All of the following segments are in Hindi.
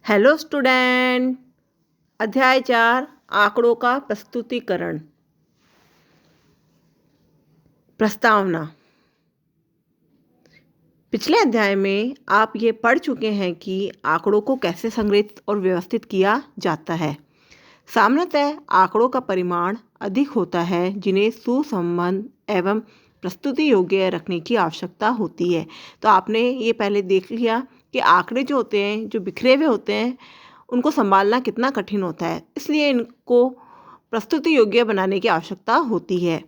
Hello student. अध्याय 4 आंकड़ों का प्रस्तुतिकरण। प्रस्तावना। पिछले अध्याय में आप ये पढ़ चुके हैं कि आंकड़ों को कैसे संग्रहित और व्यवस्थित किया जाता है। सामान्यतः आंकड़ों का परिमाण अधिक होता है जिन्हें सुसंबद्ध एवं प्रस्तुति योग्य रखने की आवश्यकता होती है। तो आपने ये पहले देख लिया कि आंकड़े जो होते हैं, जो बिखरे हुए होते हैं, उनको संभालना कितना कठिन होता है, इसलिए इनको प्रस्तुति योग्य बनाने की आवश्यकता होती है।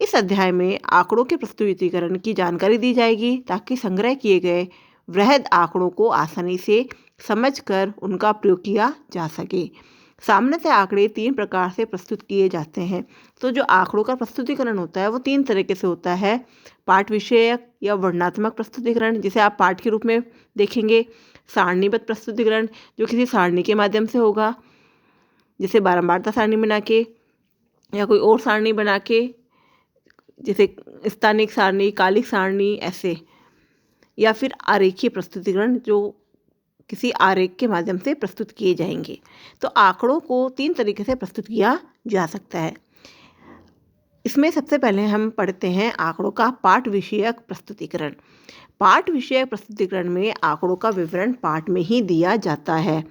इस अध्याय में आंकड़ों के प्रस्तुतिकरण की जानकारी दी जाएगी ताकि संग्रह किए गए वृहद आंकड़ों को आसानी से समझकर उनका प्रयोग किया जा सके। सामान्यतः आंकड़े 3 प्रकार से प्रस्तुत किए जाते हैं। तो जो आंकड़ों का प्रस्तुतिकरण होता है वो 3 तरीके से होता है। पाठ विषयक या वर्णनात्मक प्रस्तुतिकरण, जिसे आप पाठ के रूप में देखेंगे। सारणीबद्ध प्रस्तुतिकरण, जो किसी सारणी के माध्यम से होगा, जैसे बारंबारता सारणी बना के या कोई और सारणी बना के, जैसे स्थानिक सारणी, कालिक सारणी, ऐसे। या फिर आरेखीय प्रस्तुतिकरण, जो किसी आरेख के माध्यम से प्रस्तुत किए जाएंगे। तो आंकड़ों को 3 तरीके से प्रस्तुत किया जा सकता है। इसमें सबसे पहले हम पढ़ते हैं आंकड़ों का पाठ विषयक प्रस्तुतिकरण। पाठ विषयक प्रस्तुतिकरण में आंकड़ों का विवरण पाठ में ही दिया जाता है।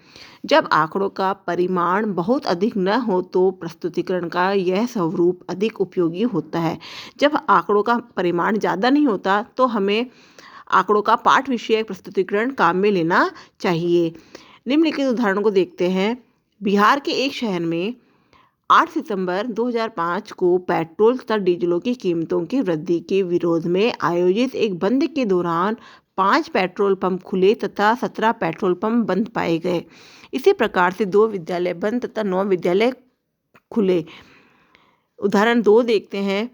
जब आंकड़ों का परिमाण बहुत अधिक न हो तो प्रस्तुतिकरण का यह स्वरूप अधिक उपयोगी होता है। जब आंकड़ों का परिमाण ज़्यादा नहीं होता तो हमें आंकड़ों का पाठ विषयक प्रस्तुतिकरण काम में लेना चाहिए। निम्नलिखित उदाहरणों को देखते हैं। बिहार के एक शहर में 8 सितंबर 2005 को पेट्रोल तथा डीजलों की कीमतों की वृद्धि के विरोध में आयोजित एक बंद के दौरान 5 पेट्रोल पंप खुले तथा 17 पेट्रोल पंप बंद पाए गए। इसी प्रकार से 2 विद्यालय बंद तथा 9 विद्यालय खुले। उदाहरण 2 देखते हैं।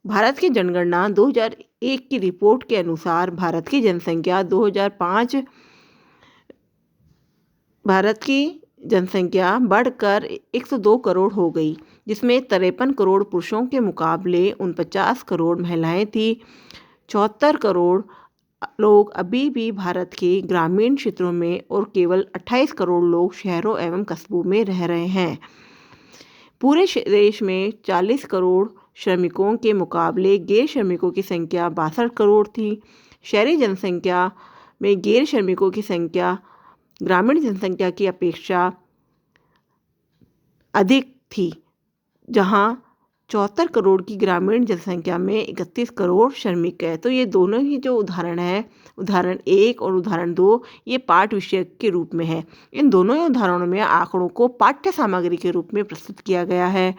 भारत की जनगणना 2001 की रिपोर्ट के अनुसार भारत की जनसंख्या बढ़कर 102 करोड़ हो गई, जिसमें 53 करोड़ पुरुषों के मुकाबले 49 करोड़ महिलाएं थी। 74 करोड़ लोग अभी भी भारत के ग्रामीण क्षेत्रों में और केवल 28 करोड़ लोग शहरों एवं कस्बों में रह रहे हैं। पूरे देश में 40 करोड़ श्रमिकों के मुकाबले गैर श्रमिकों की संख्या 62 करोड़ थी। शहरी जनसंख्या में गैर श्रमिकों की संख्या ग्रामीण जनसंख्या की अपेक्षा अधिक थी, जहां 74 करोड़ की ग्रामीण जनसंख्या में 31 करोड़ श्रमिक है। तो ये दोनों ही जो उदाहरण है, उदाहरण 1 और उदाहरण 2, ये पाठ विषय के रूप में है। इन दोनों ही उदाहरणों में आंकड़ों को पाठ्य सामग्री के रूप में प्रस्तुत किया गया है।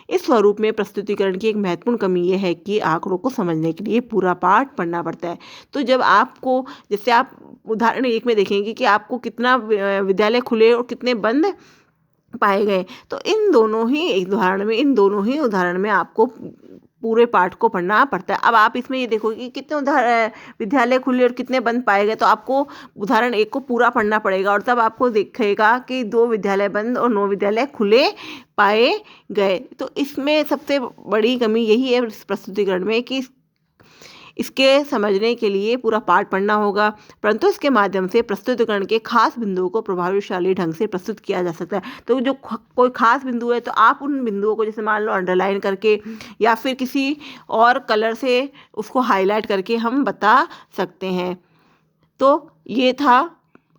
इस स्वरूप में प्रस्तुतिकरण की एक महत्वपूर्ण कमी यह है कि आंकड़ों को समझने के लिए पूरा पाठ पढ़ना पड़ता है। तो जब आपको, जैसे आप उदाहरण 1 में देखेंगे कि आपको कितना विद्यालय खुले और कितने बंद पाए गए, तो इन दोनों ही उदाहरण में आपको पूरे पाठ को पढ़ना पड़ता है। अब आप इसमें ये देखोगे कि कितने विद्यालय खुले और कितने बंद पाए गए, तो आपको उदाहरण 1 को पूरा पढ़ना पड़ेगा और तब आपको दिखेगा कि 2 विद्यालय बंद और 9 विद्यालय खुले पाए गए। तो इसमें सबसे बड़ी कमी यही है इस प्रस्तुतिकरण में कि इसके समझने के लिए पूरा पाठ पढ़ना होगा, परंतु इसके माध्यम से प्रस्तुतिकरण के खास बिंदुओं को प्रभावशाली ढंग से प्रस्तुत किया जा सकता है। तो जो कोई खास बिंदु है तो आप उन बिंदुओं को, जैसे मान लो अंडरलाइन करके या फिर किसी और कलर से उसको हाईलाइट करके हम बता सकते हैं। तो ये था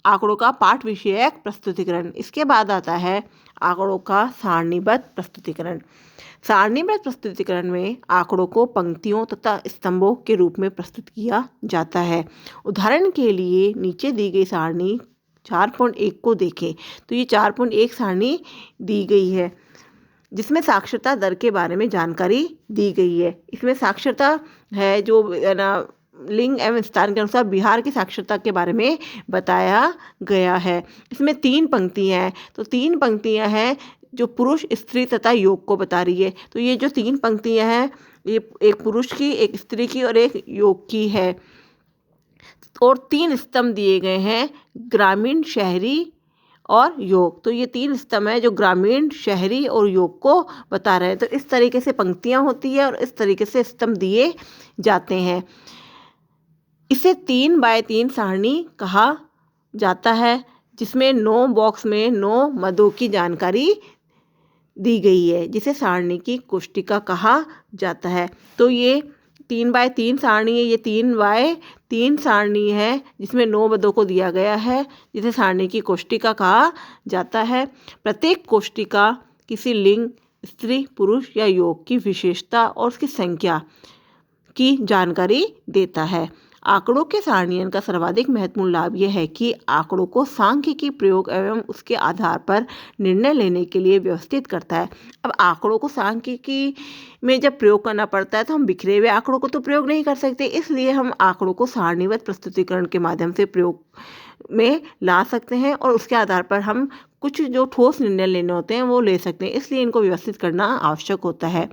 आंकड़ों का पाठ विषयक प्रस्तुतिकरण। इसके बाद आता है आंकड़ों का सारणीबद्ध प्रस्तुतिकरण। सारणीबद्ध प्रस्तुतिकरण में आंकड़ों को पंक्तियों तथा स्तंभों के रूप में प्रस्तुत किया जाता है। उदाहरण के लिए नीचे दी गई सारणी 4.1 को देखें। तो ये 4.1 सारणी दी गई है, जिसमें साक्षरता दर के बारे में जानकारी दी गई है। इसमें साक्षरता है जो लिंग एवं स्थान के अनुसार बिहार की साक्षरता के बारे में बताया गया है। इसमें 3 पंक्तियाँ हैं। तो 3 पंक्तियाँ हैं जो पुरुष, स्त्री तथा योग को बता रही है। तो ये जो 3 पंक्तियाँ हैं, ये एक पुरुष की, एक स्त्री की और एक योग की है। और 3 स्तंभ दिए गए हैं, ग्रामीण, शहरी और योग। तो ये 3 स्तंभ हैं जो ग्रामीण, शहरी और योग को बता रहे हैं। तो इस तरीके से पंक्तियाँ होती है और इस तरीके से स्तंभ दिए जाते हैं। इसे 3 बाय 3 सारणी कहा जाता है, जिसमें 9 बॉक्स में 9 मदों की जानकारी दी गई है, जिसे सारणी की कोष्टिका कहा जाता है। तो ये 3x3 सारणी है, ये 3x3 सारणी है जिसमें 9 मदों को दिया गया है, जिसे सारणी की कोष्टिका कहा जाता है। प्रत्येक कोष्टिका किसी लिंग, स्त्री, पुरुष या योग की विशेषता और उसकी संख्या की जानकारी देता है। आंकड़ों के सारणीयन का सर्वाधिक महत्वपूर्ण लाभ यह है कि आंकड़ों को सांख्यिकी प्रयोग एवं उसके आधार पर निर्णय लेने के लिए व्यवस्थित करता है। अब आंकड़ों को सांख्यिकी में जब प्रयोग करना पड़ता है तो हम बिखरे हुए आंकड़ों को तो प्रयोग नहीं कर सकते, इसलिए हम आंकड़ों को सारणीबद्ध प्रस्तुतिकरण के माध्यम से प्रयोग में ला सकते हैं और उसके आधार पर हम कुछ जो ठोस निर्णय लेने होते हैं वो ले सकते हैं, इसलिए इनको व्यवस्थित करना आवश्यक होता है।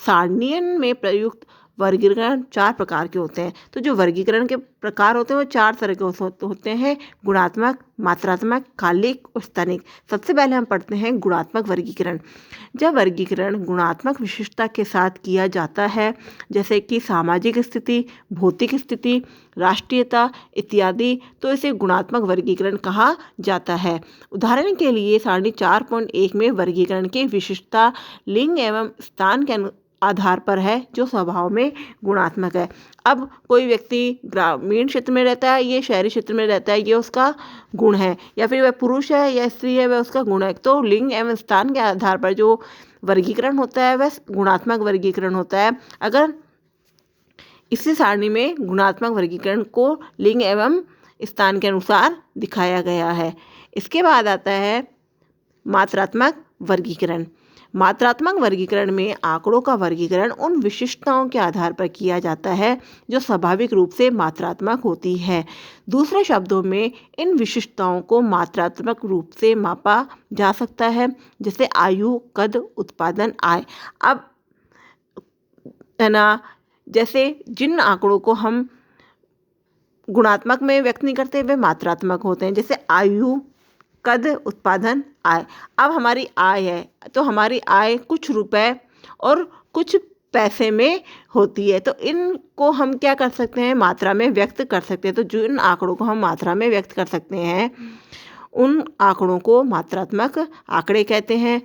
सारणीयन में प्रयुक्त वर्गीकरण 4 प्रकार के होते हैं। तो जो वर्गीकरण के प्रकार होते हैं वो 4 तरह के होते हैं: गुणात्मक, मात्रात्मक, कालिक और स्थानिक। सबसे पहले हम पढ़ते हैं गुणात्मक वर्गीकरण। जब वर्गीकरण गुणात्मक विशिष्टता के साथ किया जाता है, जैसे कि सामाजिक स्थिति, भौतिक स्थिति, राष्ट्रीयता इत्यादि, तो इसे गुणात्मक वर्गीकरण कहा जाता है। उदाहरण के लिए सारणी 4.1 में वर्गीकरण की विशिष्टता लिंग एवं स्थान के आधार पर है, जो स्वभाव में गुणात्मक है। अब कोई व्यक्ति ग्रामीण क्षेत्र में रहता है, ये शहरी क्षेत्र में रहता है, ये उसका गुण है, या फिर वह पुरुष है या स्त्री है, वह उसका गुण है। तो लिंग एवं स्थान के आधार पर जो वर्गीकरण होता है वह गुणात्मक वर्गीकरण होता है। अगर इसी सारणी में गुणात्मक वर्गीकरण को लिंग एवं स्थान के अनुसार दिखाया गया है। इसके बाद आता है मात्रात्मक वर्गीकरण। मात्रात्मक वर्गीकरण में आंकड़ों का वर्गीकरण उन विशिष्टताओं के आधार पर किया जाता है जो स्वाभाविक रूप से मात्रात्मक होती है। दूसरे शब्दों में इन विशिष्टताओं को मात्रात्मक रूप से मापा जा सकता है, जैसे आयु, कद, उत्पादन, आय। अब है ना, जैसे जिन आंकड़ों को हम गुणात्मक में व्यक्त नहीं करते वे मात्रात्मक होते हैं, जैसे आयु, कद, उत्पादन, आय। अब हमारी आय है तो हमारी आय कुछ रुपए और कुछ पैसे में होती है, तो इनको हम क्या कर सकते हैं, मात्रा में व्यक्त कर सकते हैं। तो जिन आंकड़ों को हम मात्रा में व्यक्त कर सकते हैं उन आंकड़ों को मात्रात्मक आंकड़े कहते हैं।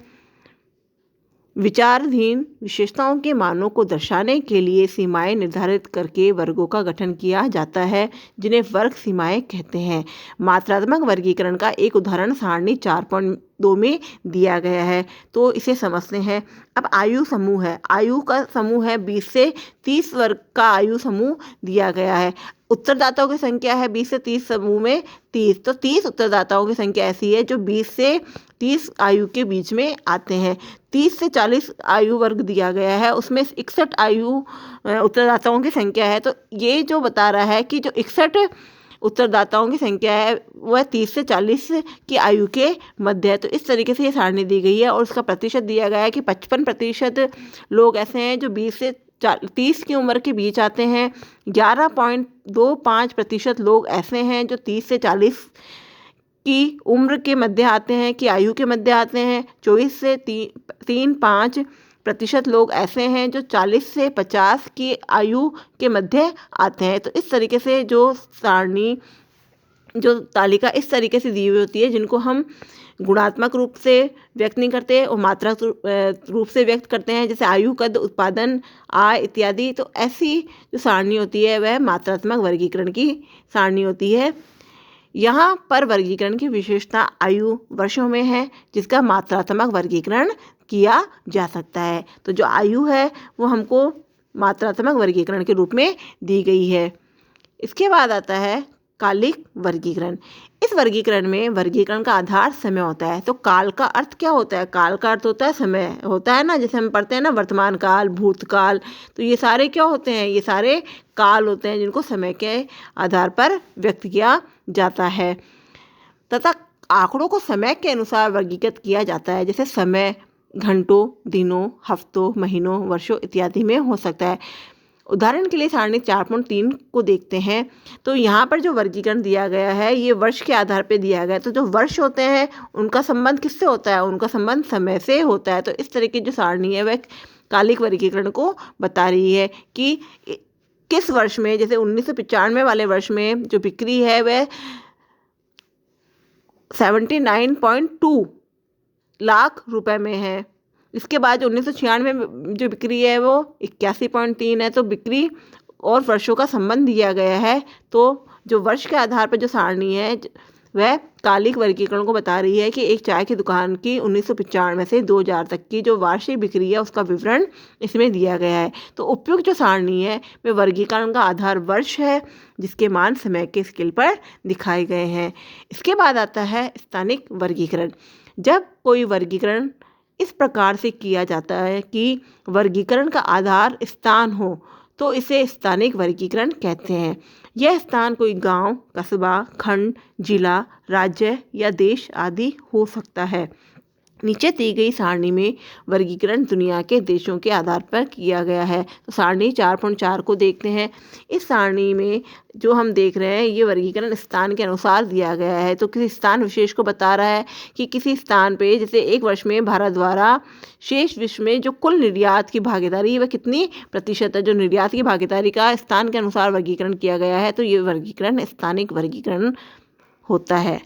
विचाराधीन विशेषताओं के मानों को दर्शाने के लिए सीमाएं निर्धारित करके वर्गों का गठन किया जाता है, जिन्हें वर्ग सीमाएं कहते हैं। मात्रात्मक वर्गीकरण का एक उदाहरण सारणी 4.2 में दिया गया है, तो इसे समझते हैं। अब आयु समूह है, आयु का समूह है 20 से 30 वर्ग का आयु समूह दिया गया है। उत्तरदाताओं की संख्या है 20 से 30 समूह में 30, तो 30 उत्तरदाताओं की संख्या ऐसी है जो 20 से 30 आयु के बीच में आते हैं। 30 से 40 आयु वर्ग दिया गया है, उसमें 61 आयु उत्तरदाताओं की संख्या है। तो ये जो बता रहा है कि जो 61 उत्तरदाताओं की संख्या है वह 30 से 40 की आयु के मध्य है। तो इस तरीके से ये सारणी दी गई है और उसका प्रतिशत दिया गया है कि 55% लोग ऐसे हैं जो 20 से 30 की उम्र के बीच आते हैं। 11.25% लोग ऐसे हैं जो 30 से 40 की उम्र के मध्य आते हैं, कि आयु के मध्य आते हैं। 24 से 3.5% लोग ऐसे हैं जो 40 से 50 की आयु के मध्य आते हैं। तो इस तरीके से जो सारणी, जो तालिका इस तरीके से दी हुई होती है, जिनको हम गुणात्मक रूप से व्यक्त नहीं करते और मात्रात्मक रूप से व्यक्त करते हैं, जैसे आयु, कद, उत्पादन, आय इत्यादि। तो ऐसी जो सारणी होती है वह मात्रात्मक वर्गीकरण की सारणी होती है। यहाँ पर वर्गीकरण की विशेषता आयु वर्षों में है, जिसका मात्रात्मक वर्गीकरण किया जा सकता है। तो जो आयु है वो हमको मात्रात्मक वर्गीकरण के रूप में दी गई है। इसके बाद आता है कालिक वर्गीकरण। इस वर्गीकरण में वर्गीकरण का आधार समय होता है। तो काल का अर्थ क्या होता है? काल का अर्थ होता है समय, होता है ना, जैसे हम पढ़ते हैं ना वर्तमान काल, भूतकाल। तो ये सारे क्या होते हैं? ये सारे काल होते हैं जिनको समय के आधार पर व्यक्त किया जाता है। तथा आंकड़ों को समय के अनुसार वर्गीकृत किया जाता है, जैसे समय घंटों, दिनों, हफ्तों, महीनों, वर्षों इत्यादि में हो सकता है। उदाहरण के लिए सारणी 4.3 को देखते हैं, तो यहाँ पर जो वर्गीकरण दिया गया है ये वर्ष के आधार पर दिया गया है। तो जो वर्ष होते हैं उनका संबंध किससे होता है? उनका संबंध समय से होता है। तो इस तरह की जो सारणी है वह कालिक वर्गीकरण को बता रही है कि किस वर्ष में, जैसे 1995 वाले वर्ष में जो बिक्री है वह 79.2 लाख रुपए में है। इसके बाद 1996 में जो बिक्री है वो 81.3 है। तो बिक्री और वर्षों का संबंध दिया गया है। तो जो वर्ष के आधार पर जो सारणी है वह कालिक वर्गीकरण को बता रही है कि एक चाय की दुकान की 1995 से 2000 तक की जो वार्षिक बिक्री है उसका विवरण इसमें दिया गया है। तो उपयुक्त जो सारणी है वह वर्गीकरण का आधार वर्ष है, जिसके मान समय के स्केल पर दिखाए गए हैं। इसके बाद आता है स्थानिक वर्गीकरण। जब कोई वर्गीकरण इस प्रकार से किया जाता है कि वर्गीकरण का आधार स्थान हो तो इसे स्थानिक वर्गीकरण कहते हैं। यह स्थान कोई गांव, कस्बा, खंड, जिला, राज्य या देश आदि हो सकता है। नीचे दी गई सारणी में वर्गीकरण दुनिया के देशों के आधार पर किया गया है। तो सारणी 4.4 को देखते हैं। इस सारणी में जो हम देख रहे हैं ये वर्गीकरण स्थान के अनुसार दिया गया है। तो किसी स्थान विशेष को बता रहा है कि किसी स्थान पे जैसे एक वर्ष में भारत द्वारा शेष विश्व में जो कुल निर्यात की भागीदारी है वह कितनी प्रतिशत है। जो निर्यात की भागीदारी का स्थान के अनुसार वर्गीकरण किया गया है तो ये वर्गीकरण स्थानिक वर्गीकरण होता है।